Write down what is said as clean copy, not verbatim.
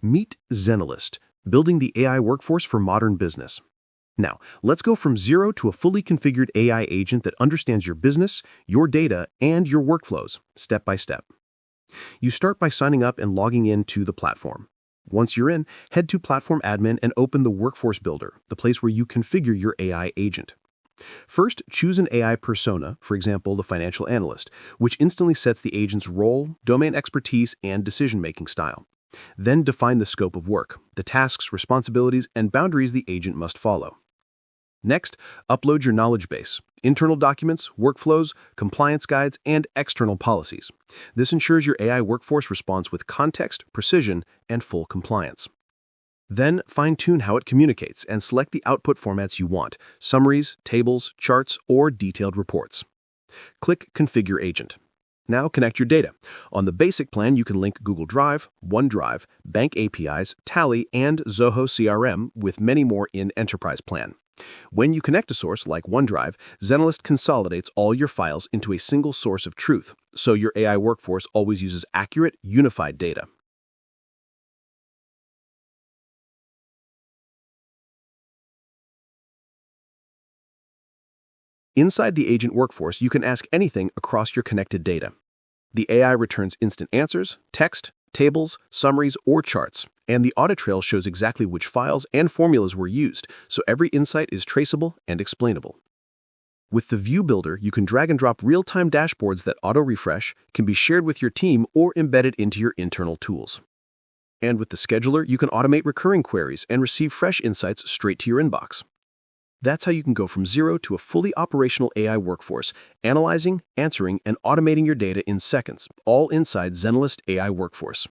Meet Zenalyst, building the AI workforce for modern business. Now, let's go from zero to a fully configured AI agent that understands your business, your data, and your workflows, step by step. You start by signing up and logging in to the platform. Once you're in, head to Platform Admin and open the Workforce Builder, the place where you configure your AI agent. First, choose an AI persona, for example, the financial analyst, which instantly sets the agent's role, domain expertise, and decision-making style. Then define the scope of work, the tasks, responsibilities, and boundaries the agent must follow. Next, upload your knowledge base, internal documents, workflows, compliance guides, and external policies. This ensures your AI workforce responds with context, precision, and full compliance. Then, fine-tune how it communicates and select the output formats you want: summaries, tables, charts, or detailed reports. Click Configure Agent. Now connect your data. On the basic plan, you can link Google Drive, OneDrive, bank APIs, Tally, and Zoho CRM, with many more in Enterprise Plan. When you connect a source like OneDrive, Zenalyst consolidates all your files into a single source of truth, so your AI workforce always uses accurate, unified data. Inside the agent workforce, you can ask anything across your connected data. The AI returns instant answers, text, tables, summaries, or charts, and the audit trail shows exactly which files and formulas were used, so every insight is traceable and explainable. With the View Builder, you can drag and drop real-time dashboards that auto-refresh, can be shared with your team, or embedded into your internal tools. And with the Scheduler, you can automate recurring queries and receive fresh insights straight to your inbox. That's how you can go from zero to a fully operational AI workforce, analyzing, answering, and automating your data in seconds, all inside Zenalyst AI Workforce.